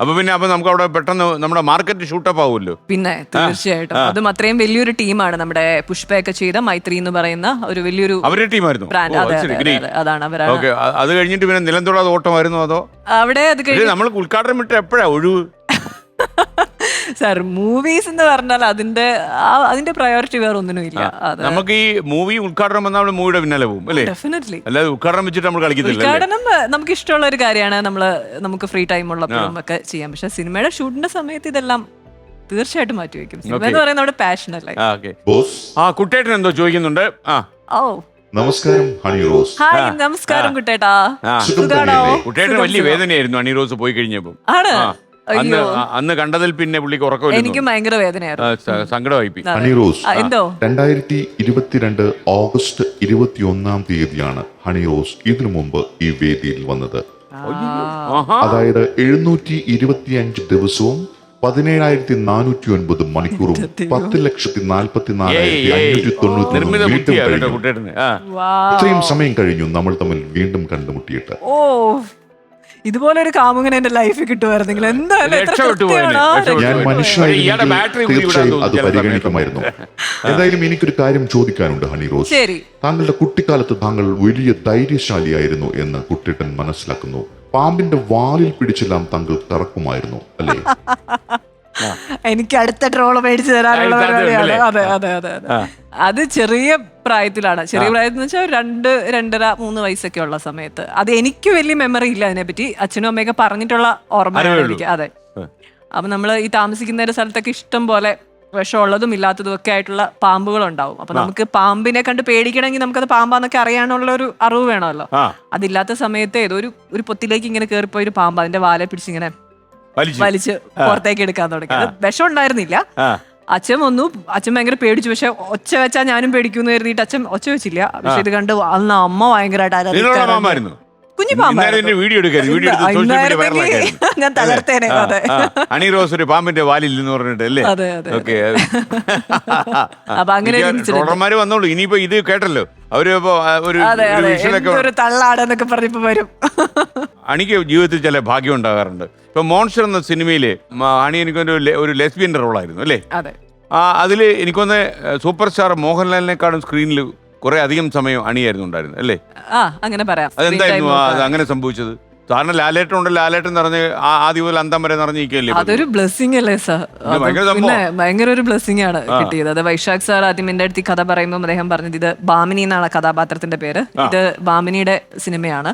അപ്പൊ നമുക്ക് അവിടെ പെട്ടെന്ന് നമ്മുടെ മാർക്കറ്റ് ഷൂട്ടപ്പ് ആവുമല്ലോ. പിന്നെ തീർച്ചയായിട്ടും അതും അത്രയും വലിയൊരു ടീമാണ് നമ്മുടെ പുഷ്പയൊക്കെ ചെയ്ത മൈത്രി എന്ന് പറയുന്ന ഒരു വലിയൊരു അവരുടെ ടീമായിരുന്നു ബ്രാൻഡ്. അതാണ് അവരാണ്. അത് കഴിഞ്ഞിട്ട് പിന്നെ നിലംതൊടാതെ ഓട്ടമായിരുന്നു അതോ അവിടെ അത് കഴിഞ്ഞ് നമ്മൾ ഉദ്ഘാടനം വിട്ട് എപ്പോഴാ ഒഴിവ്? സാർ മൂവീസ് എന്ന് പറഞ്ഞാൽ അതിന്റെ പ്രയോറിറ്റി വേറെ ഒന്നിനും ഇല്ല. നമുക്ക് ഈ മൂവി ഉദ്ഘാടനം വന്നാൽ നമ്മൾ മൂവിയുടെ പിന്നാലെ പോകും അല്ലേ? ഡെഫിനറ്റ്ലി. അല്ലാതെ ഉദ്ഘാടനം വെച്ചിട്ട് നമ്മൾ കളിക്കുന്നില്ല. ഉദ്ഘാടനം നമുക്ക് ഇഷ്ടമുള്ള ഒരു കാര്യമാണ്. നമുക്ക് ഫ്രീ ടൈം ഉള്ളപ്പോഴും ഒക്കെ ചെയ്യാം. പക്ഷെ സിനിമയുടെ ഷൂട്ടിന്റെ സമയത്ത് ഇതെല്ലാം തീർച്ചയായിട്ടും മാറ്റിവെക്കും. സിനിമ എന്ന് പറയുന്നത് നമ്മുടെ പാഷൻ അല്ലേ? കുട്ടേട്ടൻ എന്തോ ചോദിക്കുന്നുണ്ട്. നമസ്കാരം ഹണി റോസ്. ഹായ്, നമസ്കാരം കുട്ടേട്ടാ. സുഖാണോ? കുട്ടേട്ടൻ വലിയ വേദനയായിരുന്നു ഹണി റോസ് പോയി കഴിഞ്ഞപ്പോ. ആണ്. അന്ന് കണ്ടതിൽ പിന്നെ പുള്ളിക്ക് ഉറക്കമില്ല. എനിക്ക് ഭയങ്കര വേദനയായിരുന്നു, സങ്കടമായി. ഹണി റോസ് എന്തോ 2022 ഓഗസ്റ്റ് 21 ഹണി റോസ് ഇതിനു മുമ്പ് ഈ വേദിയിൽ വന്നത്. അതായത് 725 ദിവസവും 17,409 മണിക്കൂറും 10,44,590 ഇത്രയും സമയം കഴിഞ്ഞു നമ്മൾ തമ്മിൽ വീണ്ടും കണ്ടുമുട്ടിയിട്ട്. ഇതുപോലെ ഒരു കാമുകൻ എന്റെ ലൈഫിൽ കിട്ടുമായിരുന്നെങ്കിൽ എന്തായാലും ഞാൻ മനുഷ്യനായിരുന്നു, തീർച്ചയായും അത് പരിഗണിക്കുമായിരുന്നു. എന്തായാലും എനിക്കൊരു കാര്യം ചോദിക്കാനുണ്ട് ഹണി റോസ്. താങ്കളുടെ കുട്ടിക്കാലത്ത് താങ്കൾ വലിയ ധൈര്യശാലിയായിരുന്നു എന്ന് കുട്ടിട്ടൻ മനസ്സിലാക്കുന്നു. പാമ്പിന്റെ വാലിൽ പിടിച്ചെല്ലാം താങ്കൾ തറക്കുമായിരുന്നു അല്ലേ? എനിക്ക് അടുത്ത ട്രോള് മേടിച്ചു തരാനുള്ള പരിപാടിയാണ്. അതെ. അത് ചെറിയ പ്രായത്തിലാണ്. ചെറിയ പ്രായത്തിൽ എന്ന് വെച്ചാൽ 2, 2.5, 3 വയസ്സൊക്കെ ഉള്ള സമയത്ത്. അത് എനിക്ക് വലിയ മെമ്മറി ഇല്ല അതിനെപ്പറ്റി. അച്ഛനും അമ്മയൊക്കെ പറഞ്ഞിട്ടുള്ള ഓർമ്മയാണ് എനിക്ക്. അതെ. അപ്പൊ നമ്മൾ ഈ താമസിക്കുന്ന സ്ഥലത്തൊക്കെ ഇഷ്ടം പോലെ വിഷമുള്ളതും ഇല്ലാത്തതും ഒക്കെ ആയിട്ടുള്ള പാമ്പുകളുണ്ടാവും. അപ്പൊ നമുക്ക് പാമ്പിനെ കണ്ട് പേടിക്കണമെങ്കിൽ നമുക്കത് പാമ്പാന്നൊക്കെ അറിയാനുള്ള ഒരു അറിവ് വേണമല്ലോ. അതില്ലാത്ത സമയത്ത് ഏതോ ഒരു പൊത്തിലേക്ക് ഇങ്ങനെ കയറിപ്പോയി ഒരു പാമ്പ് അതിന്റെ വാലെ പിടിച്ചിങ്ങനെ വലിച്ച് പുറത്തേക്ക് എടുക്കാൻ തുടങ്ങി. അത് വിഷം ഉണ്ടായിരുന്നില്ല. അച്ഛൻ വന്നു, അച്ഛൻ ഭയങ്കര പേടിച്ചു. പക്ഷെ ഒച്ച വെച്ചാ ഞാനും പേടിക്കുന്നു കരുതിയിട്ട് അച്ഛൻ ഒച്ച വെച്ചില്ല. പക്ഷെ ഇത് കണ്ട് അന്ന് അമ്മ ഭയങ്കരമായിട്ട് കുഞ്ഞു ഞാൻ തകർത്തേനെ. അതെ, ഹണി റോസ് ഒരു പാമ്പിന്റെ വാലിൽ എന്ന് പറഞ്ഞിട്ടല്ലേ? അപ്പൊ അങ്ങനെ ട്രോളർമാര് വന്നോളൂ. ഇനിയിപ്പോ ഇത് കേട്ടല്ലോ അവര് ഒരു തള്ളാടെന്നൊക്കെ പറഞ്ഞപ്പോ വരും. അണിക്ക് ജീവിതത്തിൽ ചില ഭാഗ്യം ഉണ്ടാകാറുണ്ട്. ഇപ്പൊ മോൺസ്റ്റർ എന്ന സിനിമയില് അണി എനിക്കൊരു ലെസ്ബിയന്റെ റോളായിരുന്നു അല്ലേ? അതില് എനിക്കൊന്ന് സൂപ്പർ സ്റ്റാർ മോഹൻലാലിനെക്കാളും സ്ക്രീനിൽ കുറെ അധികം സമയം അണിയായിരുന്നു ഉണ്ടായിരുന്നു അല്ലേ? അങ്ങനെ പറയാം. അതെന്തായിരുന്നു അങ്ങനെ സംഭവിച്ചത്? സാധാരണ ലാലേട്ടൻ ഉണ്ട്, ലാലേട്ടൻ നിറഞ്ഞ് ആദ്യം മുതൽ അന്തം വരെ നിറഞ്ഞിരിക്കല്ലേ? അതൊരു ബ്ലെസ്സിങ് അല്ലേ സാർ? പിന്നെ ഭയങ്കര ഒരു ബ്ലെസ്സിങ് ആണ് കിട്ടിയത്. അത് വൈശാഖ് സാർ ആദ്യം എന്റെ അടുത്ത് കഥ പറയുമ്പോൾ അദ്ദേഹം പറഞ്ഞത് ഇത് ബാമിനി എന്നാണ് കഥാപാത്രത്തിന്റെ പേര്. ഇത് ബാമിനിയുടെ സിനിമയാണ്.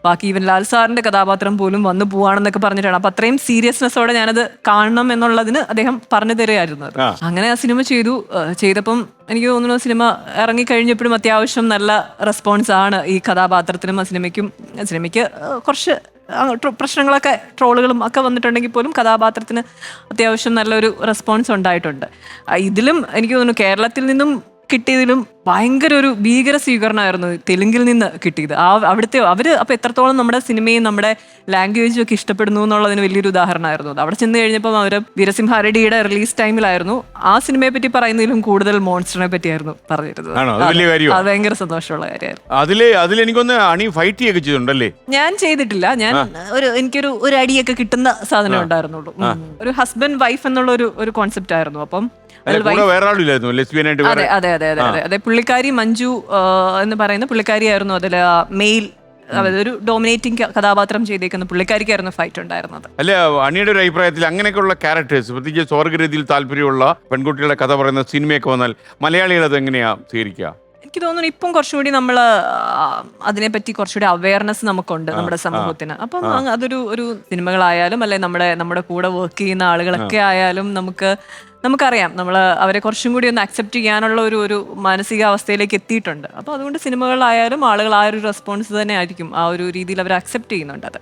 ബാക്കി ഈവൻ ലാൽ സാറിന്റെ കഥാപാത്രം പോലും വന്നു പോവാണെന്നൊക്കെ പറഞ്ഞിട്ടാണ്. അപ്പൊ അത്രയും സീരിയസ്നെസ്സോടെ ഞാനത് കാണണം എന്നുള്ളതിന് അദ്ദേഹം പറഞ്ഞു തരുമായിരുന്നു. അങ്ങനെ ആ സിനിമ ചെയ്തപ്പം എനിക്ക് തോന്നുന്നു സിനിമ ഇറങ്ങിക്കഴിഞ്ഞപ്പോഴും അത്യാവശ്യം നല്ല റെസ്പോൺസ് ആണ് ഈ കഥാപാത്രത്തിനും. ആ സിനിമയ്ക്ക് കുറച്ച് പ്രശ്നങ്ങളൊക്കെ ട്രോളുകളും ഒക്കെ വന്നിട്ടുണ്ടെങ്കിൽ പോലും കഥാപാത്രത്തിന് അത്യാവശ്യം നല്ലൊരു റെസ്പോൺസ് ഉണ്ടായിട്ടുണ്ട്. ഇതിലും എനിക്ക് തോന്നുന്നു കേരളത്തിൽ നിന്നും കിട്ടിയതിലും ഭയങ്കര ഒരു ഭീകര സ്വീകരണമായിരുന്നു തെലുങ്കിൽ നിന്ന് കിട്ടിയത്. അവിടുത്തെ അവര് അപ്പൊ എത്രത്തോളം നമ്മുടെ സിനിമയും നമ്മുടെ ലാംഗ്വേജും ഒക്കെ ഇഷ്ടപ്പെടുന്നു എന്നുള്ളതിന് വലിയൊരു ഉദാഹരണമായിരുന്നു. അവിടെ ചെന്ന് കഴിഞ്ഞപ്പോൾ അവര് വീരസിംഹാരെഡ്ഡിയുടെ റിലീസ് ടൈമിലായിരുന്നു ആ സിനിമയെ പറ്റി പറയുന്നതിലും കൂടുതൽ മോൺസ്റ്ററിനെ പറ്റിയായിരുന്നു പറഞ്ഞിരുന്നത്. അത് ഭയങ്കര സന്തോഷമുള്ള കാര്യമായിരുന്നു. എനിക്കൊന്ന് അണി ഫൈറ്റ് ഒക്കെ ചെയ്തിട്ടുണ്ടല്ലേ? ഞാൻ ചെയ്തിട്ടില്ല. ഞാൻ എനിക്കൊരു അടിയൊക്കെ കിട്ടുന്ന സാധനം ഉണ്ടായിരുന്നുള്ളൂ. ഒരു ഹസ്ബൻഡ് വൈഫ് എന്നുള്ള ഒരു കോൺസെപ്റ്റ് ആയിരുന്നു. അപ്പം അതെ, പുള്ളിക്കാരി മഞ്ജു എന്ന് പറയുന്ന പുള്ളിക്കാരിയായിരുന്നു അതിൽ മെയിൽ, ഒരു ഡോമിനേറ്റിംഗ് കഥാപാത്രം ചെയ്തേക്കുന്ന പുള്ളിക്കാരിക്കായിരുന്നു ഫൈറ്റ് ഉണ്ടായിരുന്നത്. അല്ല, അണിയുടെ ഒരു അഭിപ്രായത്തിൽ അങ്ങനെയൊക്കെയുള്ള ക്യാരക്ടേഴ്സ്, പ്രത്യേകിച്ച് സ്വർഗരീതിയിൽ താല്പര്യമുള്ള പെൺകുട്ടികളുടെ കഥ പറയുന്ന സിനിമയൊക്കെ വന്നാൽ മലയാളികൾ അത് എങ്ങനെയാ സ്വീകരിക്കുക? എനിക്ക് തോന്നുന്നു ഇപ്പം കുറച്ചുകൂടി നമ്മൾ അതിനെപ്പറ്റി കുറച്ചുകൂടി അവയർനെസ് നമുക്കുണ്ട് നമ്മുടെ സമൂഹത്തിന്. അപ്പം അതൊരു സിനിമകളായാലും അല്ലെ നമ്മുടെ കൂടെ വർക്ക് ചെയ്യുന്ന ആളുകളൊക്കെ ആയാലും നമുക്കറിയാം നമ്മൾ അവരെ കുറച്ചും കൂടി ഒന്ന് അക്സെപ്റ്റ് ചെയ്യാനുള്ള ഒരു മാനസികാവസ്ഥയിലേക്ക് എത്തിയിട്ടുണ്ട്. അപ്പോൾ അതുകൊണ്ട് സിനിമകളിലായാലും ആളുകൾ ആ ഒരു റെസ്പോൺസ് തന്നെ ആയിരിക്കും, ആ ഒരു രീതിയിൽ അവർ അക്സെപ്റ്റ് ചെയ്യുന്നുണ്ട് അത്.